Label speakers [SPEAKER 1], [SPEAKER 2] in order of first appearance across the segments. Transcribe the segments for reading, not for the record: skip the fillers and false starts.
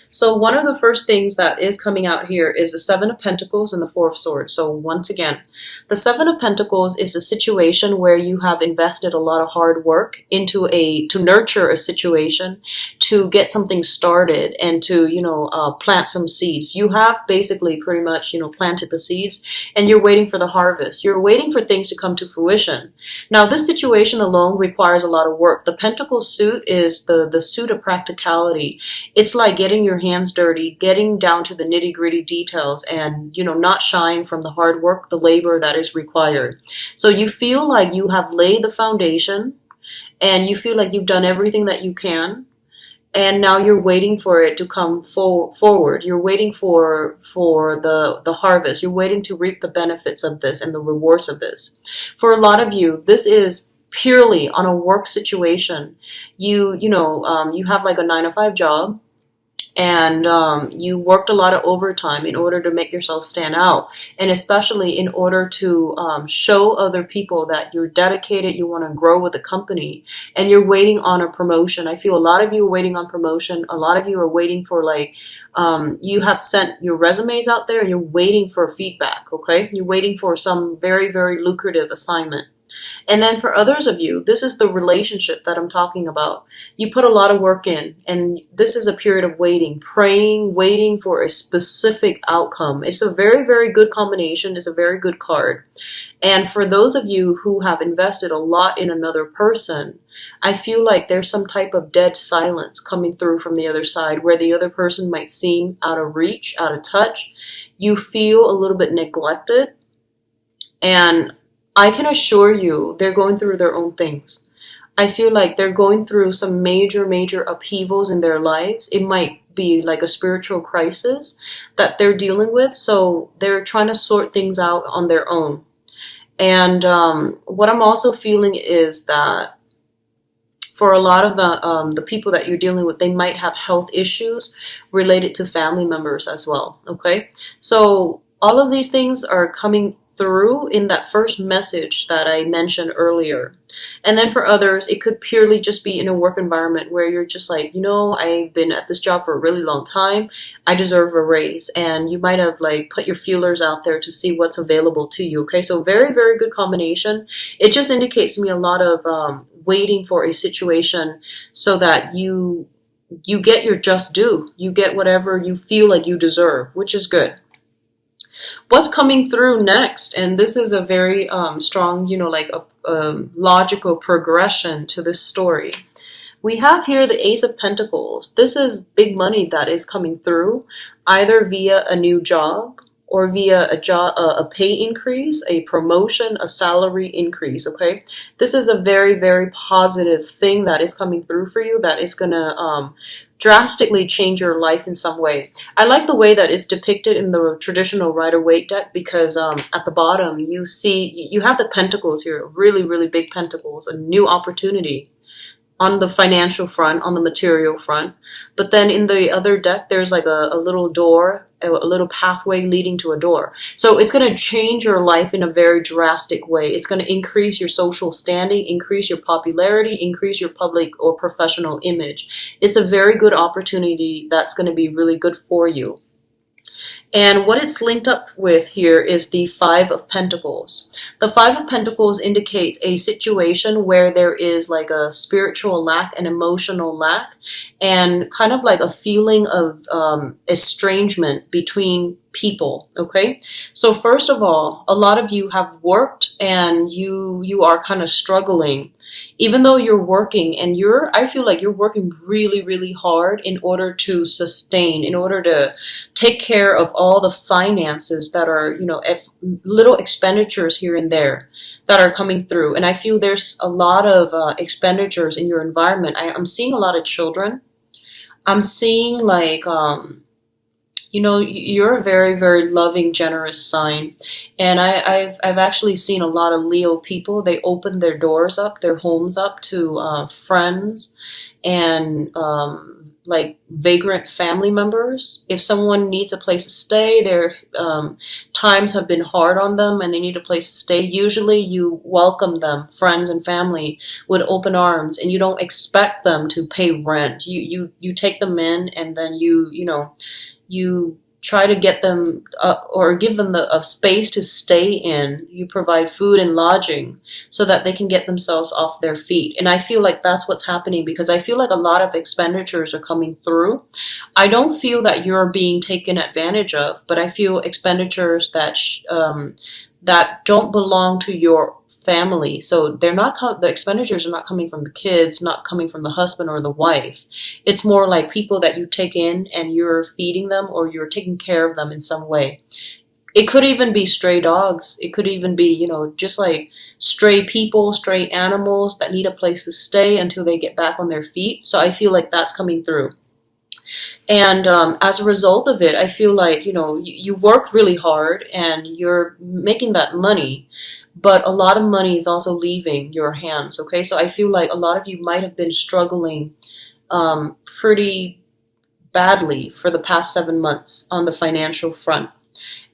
[SPEAKER 1] So one of the first things that is coming out here is the Seven of Pentacles and the Four of Swords. So once again, the Seven of Pentacles is a situation where you have invested a lot of hard work into to nurture a situation, to get something started, and to, plant some seeds. You have basically pretty much, planted the seeds, and you're waiting for the harvest. You're waiting for things to come to fruition. Now, this situation alone requires a lot of work. The Pentacle suit is the suit of practicality. It's like getting your hands dirty, getting down to the nitty-gritty details, and, not shying from the hard work, the labor that is required. So you feel like you have laid the foundation, and you feel like you've done everything that you can, and now you're waiting for it to come forward. You're waiting for the harvest. You're waiting to reap the benefits of this and the rewards of this. For a lot of you, this is purely on a work situation. You have like a 9 to 5 job, and you worked a lot of overtime in order to make yourself stand out, and especially in order to show other people that you're dedicated, you want to grow with the company, and you're waiting on a promotion. I feel a lot of you are waiting on promotion. A lot of you are waiting for you have sent your resumes out there and you're waiting for feedback, okay? You're waiting for some very, very lucrative assignment. And then for others of you, this is the relationship that I'm talking about. You put a lot of work in, and this is a period of waiting, praying, waiting for a specific outcome. It's a very, very good combination. It's a very good card. And for those of you who have invested a lot in another person, I feel like there's some type of dead silence coming through from the other side, where the other person might seem out of reach, out of touch. You feel a little bit neglected, and I can assure you they're going through their own things. I feel like they're going through some major, major upheavals in their lives. It might be like a spiritual crisis that they're dealing with. So they're trying to sort things out on their own. And what I'm also feeling is that for a lot of the people that you're dealing with, they might have health issues related to family members as well. Okay. So all of these things are coming through in that first message that I mentioned earlier. And then for others, it could purely just be in a work environment where you're just like, I've been at this job for a really long time. I deserve a raise. And you might have put your feelers out there to see what's available to you. Okay, so very, very good combination. It just indicates to me a lot of waiting for a situation so that you get your just due. You get whatever you feel like you deserve, which is good. What's coming through next, and this is a very strong, logical progression to this story. We have here the Ace of Pentacles. This is big money that is coming through, either via a new job or via a pay increase, a promotion, a salary increase, okay? This is a very, very positive thing that is coming through for you that is going to drastically change your life in some way. I like the way that it's depicted in the traditional Rider-Waite deck, because at the bottom you see, you have the pentacles here, really, really big pentacles, a new opportunity on the financial front, on the material front. But then in the other deck, there's like a little door, a little pathway leading to a door. So it's going to change your life in a very drastic way. It's going to increase your social standing, increase your popularity, increase your public or professional image. It's a very good opportunity that's going to be really good for you. And what it's linked up with here is the Five of Pentacles. The Five of Pentacles indicates a situation where there is like a spiritual lack, an emotional lack, and kind of like a feeling of estrangement between people, okay? So first of all, a lot of you have worked and you are kind of struggling. Even though you're working, and I feel like you're working really, really hard in order to sustain, in order to take care of all the finances that are, little expenditures here and there that are coming through. And I feel there's a lot of expenditures in your environment. I'm seeing a lot of children. I'm seeing you're a very, very loving, generous sign. And I've actually seen a lot of Leo people. They open their doors up, their homes up to friends and like vagrant family members. If someone needs a place to stay, their times have been hard on them and they need a place to stay, usually you welcome them, friends and family, with open arms, and you don't expect them to pay rent. You take them in, and then you try to get them or give them a space to stay in. You provide food and lodging so that they can get themselves off their feet. And I feel like that's what's happening, because I feel like a lot of expenditures are coming through. I don't feel that you're being taken advantage of, but I feel expenditures that don't belong to your family. So the expenditures are not coming from the kids, not coming from the husband or the wife. It's more like people that you take in and you're feeding them or you're taking care of them in some way. It could even be stray dogs. It could even be, just like stray people, stray animals that need a place to stay until they get back on their feet. So I feel like that's coming through. And as a result of it, I feel like, you work really hard and you're making that money, but a lot of money is also leaving your hands, okay? So I feel like a lot of you might have been struggling pretty badly for the past 7 months on the financial front.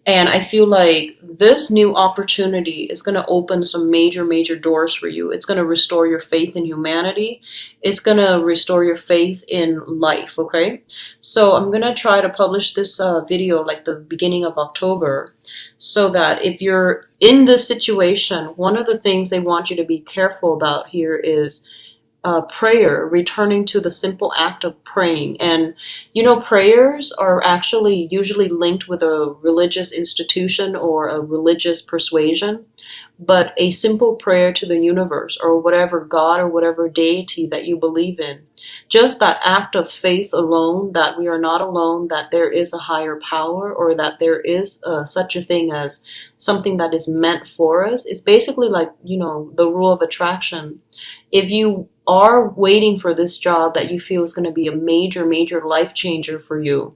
[SPEAKER 1] And I feel like this new opportunity is going to open some major, major doors for you. It's going to restore your faith in humanity. It's going to restore your faith in life, okay? So I'm going to try to publish this video like the beginning of October, so that if you're in this situation, one of the things they want you to be careful about here is prayer, returning to the simple act of praying. And prayers are actually usually linked with a religious institution or a religious persuasion, but a simple prayer to the universe or whatever God or whatever deity that you believe in. Just that act of faith alone, that we are not alone, that there is a higher power, or that there is such a thing as something that is meant for us. It's basically like, the rule of attraction. If you are waiting for this job that you feel is going to be a major, major life changer for you,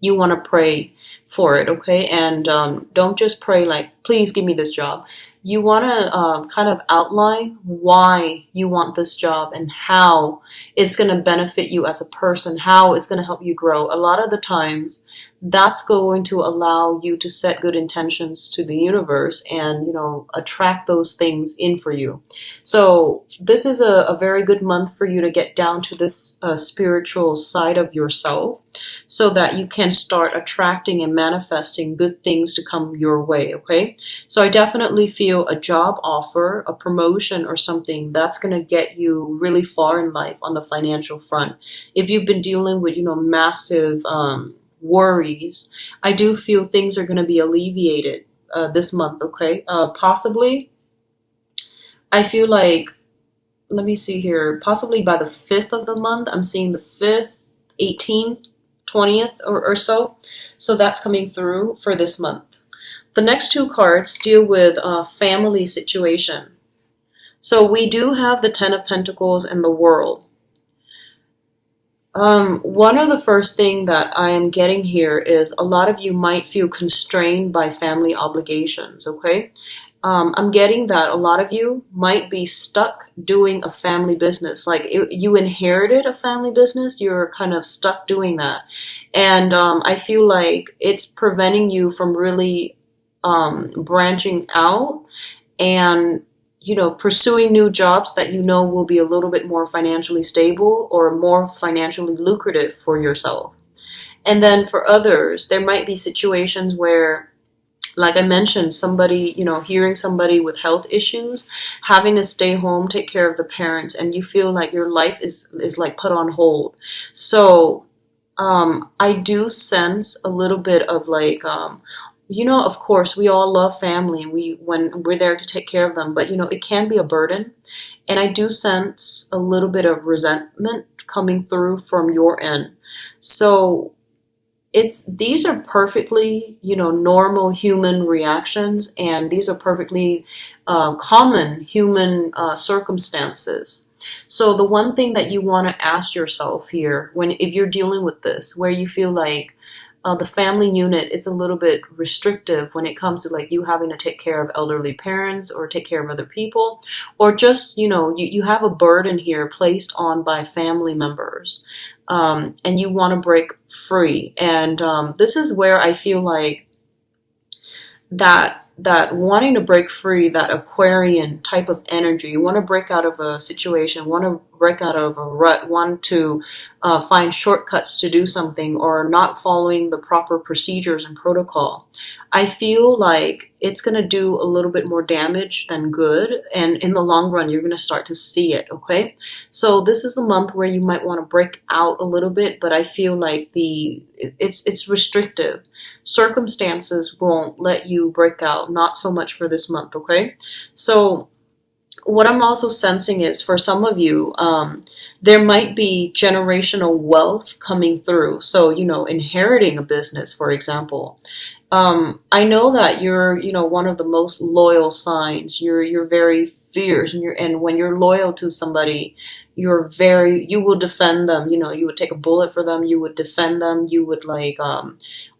[SPEAKER 1] you want to pray for it, okay? And don't just pray like, please give me this job. You want to kind of outline why you want this job and how it's going to benefit you as a person, how it's going to help you grow. A lot of the times, that's going to allow you to set good intentions to the universe and, attract those things in for you. So this is a very good month for you to get down to this spiritual side of yourself, so that you can start attracting and manifesting good things to come your way, okay? So I definitely feel a job offer, a promotion or something that's going to get you really far in life on the financial front. If you've been dealing with, massive worries, I do feel things are going to be alleviated this month, okay? Possibly, I feel like, let me see here, possibly by the 5th of the month, I'm seeing the 5th, 18th, 20th or so. So that's coming through for this month. The next two cards deal with family situation. So we do have the Ten of Pentacles and the World. One of the first thing that I am getting here is a lot of you might feel constrained by family obligations, okay? I'm getting that a lot of you might be stuck doing a family business. Like you inherited a family business, you're kind of stuck doing that. And I feel like it's preventing you from really branching out and, pursuing new jobs that will be a little bit more financially stable or more financially lucrative for yourself. And then for others, there might be situations where, like I mentioned, somebody, hearing somebody with health issues, having to stay home, take care of the parents, and you feel like your life is like put on hold. So I do sense a little bit of like, of course, we all love family when we're there to take care of them, but, it can be a burden. And I do sense a little bit of resentment coming through from your end. So these are perfectly, normal human reactions, and these are perfectly common human circumstances. So the one thing that you want to ask yourself here, if you're dealing with this, where you feel like the family unit is a little bit restrictive when it comes to like you having to take care of elderly parents or take care of other people, or just, you have a burden here placed on by family members. and you want to break free. And this is where I feel like that wanting to break free, that Aquarian type of energy. You want to break out of a situation, want to break out of a rut, want to find shortcuts to do something, or not following the proper procedures and protocol. I feel like it's going to do a little bit more damage than good, and in the long run you're going to start to see it. Okay, so this is the month where you might want to break out a little bit, but I feel like it's restrictive. Circumstances won't let you break out, not so much for this month. Okay, so what I'm also sensing is, for some of you, there might be generational wealth coming through. So, inheriting a business, for example. I know that you're, one of the most loyal signs. You're very fierce, and when you're loyal to somebody, you will defend them. You would take a bullet for them. You would defend them. You would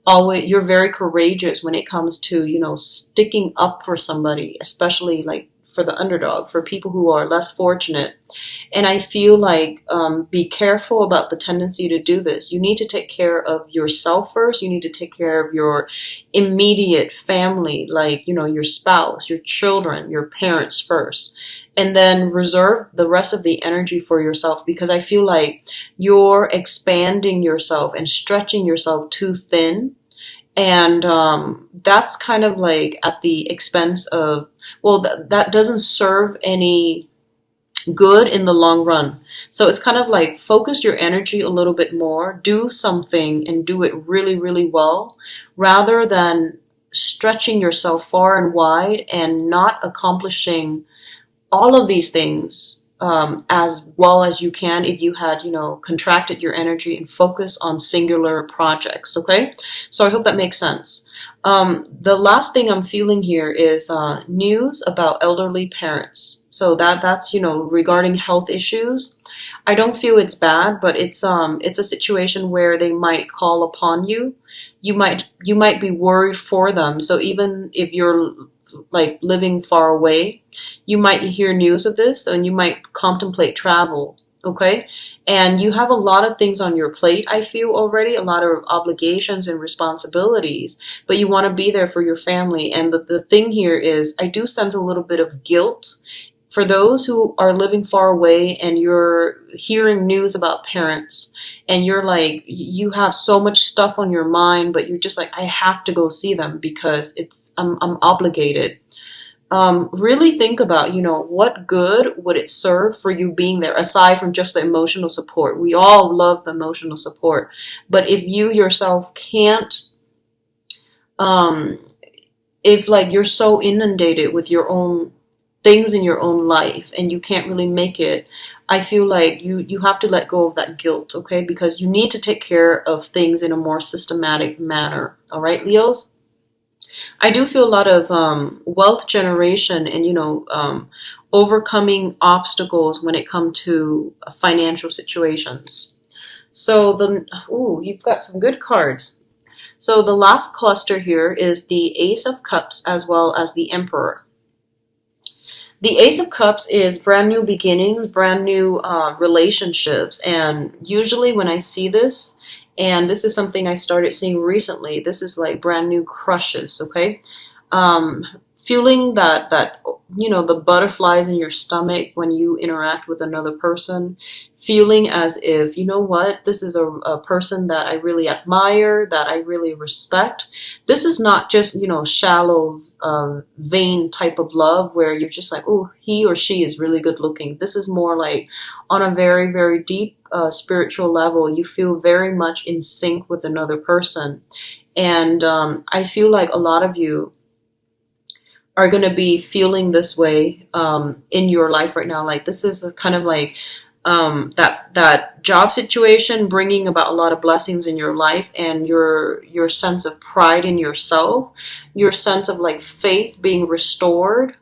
[SPEAKER 1] always. You're very courageous when it comes to, sticking up for somebody, especially like for the underdog, for people who are less fortunate. And I feel like, be careful about the tendency to do this. You need to take care of yourself first. You need to take care of your immediate family, like, your spouse, your children, your parents first. And then reserve the rest of the energy for yourself, because I feel like you're expanding yourself and stretching yourself too thin. And that's kind of like at the expense of, well, that doesn't serve any good in the long run. So it's kind of like, focus your energy a little bit more, do something and do it really, really well, rather than stretching yourself far and wide and not accomplishing all of these things as well as you can if you had, contracted your energy and focus on singular projects. Okay, so I hope that makes sense. The last thing I'm feeling here is news about elderly parents. So that's regarding health issues. I don't feel it's bad, but it's a situation where they might call upon you. You might be worried for them. So even if you're like living far away, you might hear news of this and you might contemplate travel. Okay, and you have a lot of things on your plate, I feel already, a lot of obligations and responsibilities, but you want to be there for your family. And the thing here is, I do sense a little bit of guilt for those who are living far away, and you're hearing news about parents, and you're like, you have so much stuff on your mind, but you're just like, I have to go see them because I'm obligated. Really think about, what good would it serve for you being there, aside from just the emotional support. We all love the emotional support, but if you yourself can't, if like you're so inundated with your own things in your own life and you can't really make it, I feel like you have to let go of that guilt, okay? Because you need to take care of things in a more systematic manner. All right, Leos? I do feel a lot of wealth generation and, overcoming obstacles when it comes to financial situations. So you've got some good cards. So the last cluster here is the Ace of Cups as well as the Emperor. The Ace of Cups is brand new beginnings, brand new relationships. And usually when I see this, and this is something I started seeing recently, this is like brand new crushes, okay? Feeling that the butterflies in your stomach when you interact with another person, feeling as if, this is a person that I really admire, that I really respect. This is not just, shallow, vain type of love where you're just like, oh, he or she is really good looking. This is more like on a very, very deep spiritual level. You feel very much in sync with another person. And I feel like a lot of you are going to be feeling this way in your life right now. Like, this is kind of like that job situation bringing about a lot of blessings in your life, and your sense of pride in yourself, your sense of like faith being restored,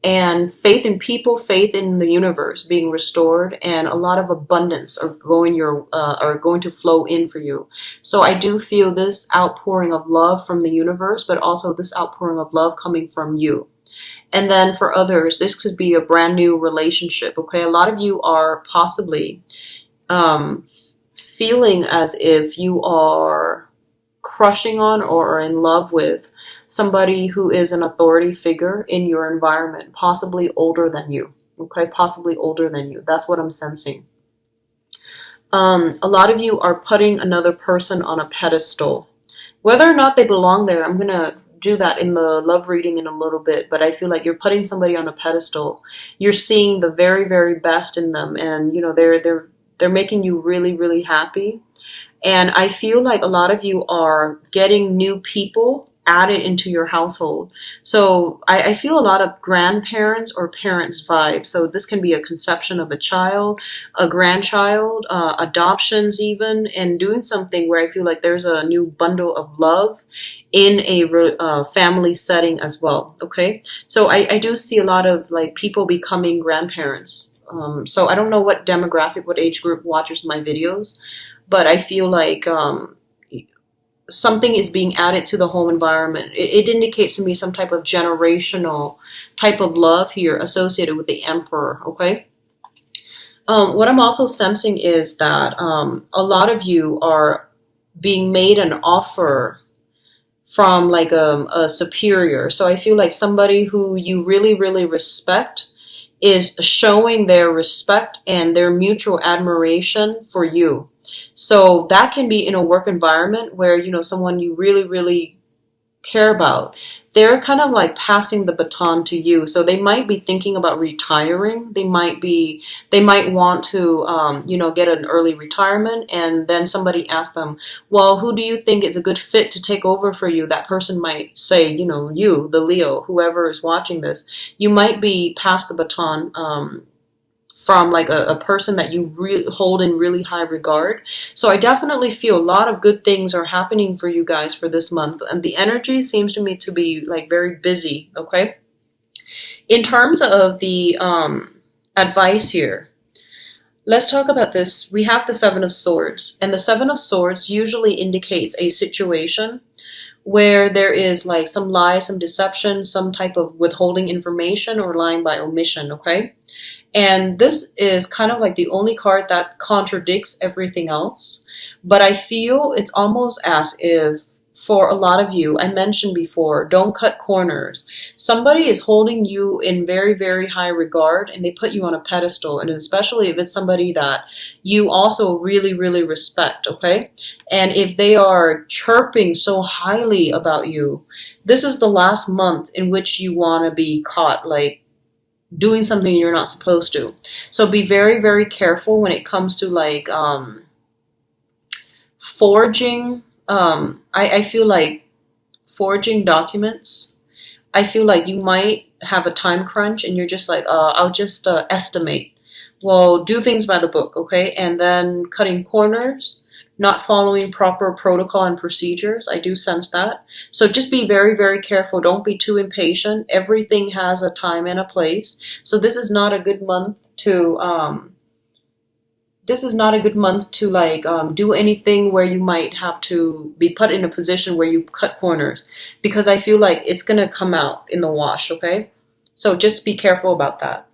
[SPEAKER 1] and faith in people, faith in the universe being restored, and a lot of abundance are going to flow in for you. So I do feel this outpouring of love from the universe, but also this outpouring of love coming from you. And then for others, this could be a brand new relationship. Okay, a lot of you are possibly feeling as if you are crushing on or are in love with somebody who is an authority figure in your environment, possibly older than you. Okay, possibly older than you. That's what I'm sensing. A lot of you are putting another person on a pedestal. Whether or not they belong there, I'm gonna do that in the love reading in a little bit, but I feel like you're putting somebody on a pedestal. You're seeing the very, very best in them, and you know they're making you really, really happy. And I feel like a lot of you are getting new people added into your household. So I feel a lot of grandparents or parents vibe. So this can be a conception of a child, a grandchild, adoptions even, and doing something where I feel like there's a new bundle of love in a family setting as well. Okay. So I do see a lot of like people becoming grandparents. So I don't know what demographic, what age group watches my videos, but I feel like something is being added to the home environment. It indicates to me some type of generational type of love here associated with the emperor. Okay. What I'm also sensing is that a lot of you are being made an offer from like a superior. So I feel like somebody who you really, really respect is showing their respect and their mutual admiration for you. So that can be in a work environment where, you know, someone you really, really care about, they're kind of like passing the baton to you. So they might be thinking about retiring. They might want to, you know, get an early retirement. And then somebody asks them, well, who do you think is a good fit to take over for you? That person might say, you know, you, the Leo, whoever is watching this, you might be passed the baton, from like a person that you really hold in really high regard. So I definitely feel a lot of good things are happening for you guys for this month. And the energy seems to me to be like very busy. Okay. In terms of the advice here, let's talk about this. We have the Seven of Swords, and the Seven of Swords usually indicates a situation where there is like some lie, some deception, some type of withholding information or lying by omission. Okay. And this is kind of like the only card that contradicts everything else. But I feel it's almost as if for a lot of you, I mentioned before, don't cut corners. Somebody is holding you in very, very high regard and they put you on a pedestal. And especially if it's somebody that you also really, really respect, okay? And if they are chirping so highly about you, this is the last month in which you want to be caught, like, doing something you're not supposed to. So be very, very careful when it comes to like forging. I feel like forging documents. I feel like you might have a time crunch and you're just like, I'll just estimate. Well, do things by the book, okay? And then cutting corners, not following proper protocol and procedures. I do sense that. So just be very, very careful. Don't be too impatient. Everything has a time and a place. So this is not a good month to like do anything where you might have to be put in a position where you cut corners, because I feel like it's gonna come out in the wash, okay? So just be careful about that.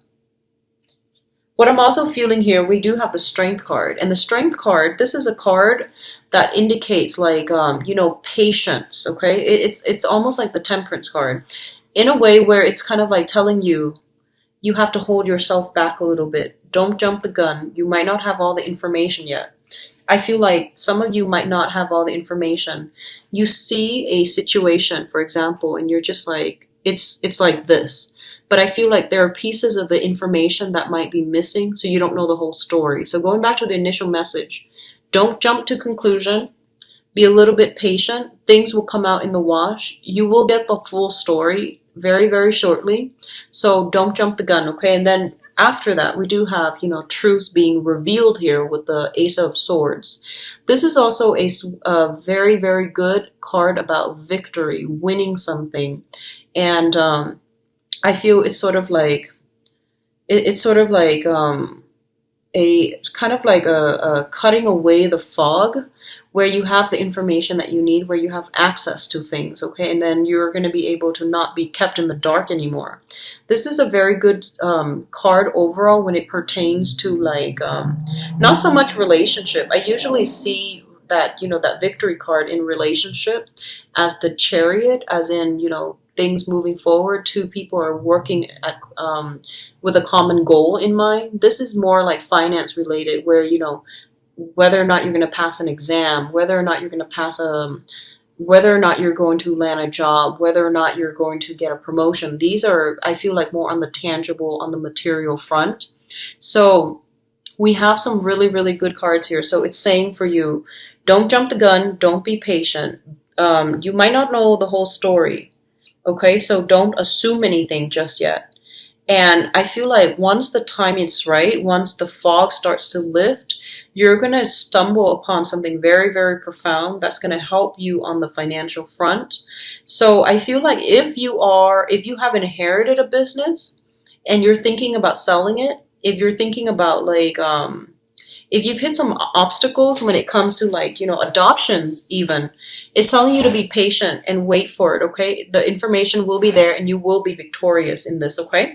[SPEAKER 1] What I'm also feeling here, we do have the Strength card. And the Strength card, this is a card that indicates like, you know, patience, okay? It's almost like the Temperance card in a way where it's kind of like telling you, you have to hold yourself back a little bit. Don't jump the gun. You might not have all the information yet. I feel like some of you might not have all the information. You see a situation, for example, and you're just like, it's like this. But I feel like there are pieces of the information that might be missing, so you don't know the whole story. So going back to the initial message, don't jump to conclusion. Be a little bit patient. Things will come out in the wash. You will get the full story very, very shortly. So don't jump the gun, okay? And then after that, we do have, you know, truths being revealed here with the Ace of Swords. This is also a very, very good card about victory, winning something. And I feel it's sort of like it's sort of like a kind of like a cutting away the fog, where you have the information that you need, where you have access to things, okay? And then you're going to be able to not be kept in the dark anymore. This is a very good card overall when it pertains to like not so much relationship. I usually see that, you know, that victory card in relationship as the chariot, as in, you know, things moving forward. Two people are working at with a common goal in mind. This is more like finance related, where, you know, whether or not you're going to pass an exam, whether or not you're going to pass a, whether or not you're going to land a job, whether or not you're going to get a promotion. These are, I feel like, more on the tangible, on the material front. So we have some really, really good cards here. So it's saying for you, don't jump the gun, don't be patient. You might not know the whole story, okay? So don't assume anything just yet. And I feel like once the time is right, once the fog starts to lift, you're going to stumble upon something very, very profound that's going to help you on the financial front. So I feel like if you have inherited a business and you're thinking about selling it, if you're thinking about like, if you've hit some obstacles when it comes to like, you know, adoptions even, it's telling you to be patient and wait for it, okay? The information will be there and you will be victorious in this, okay?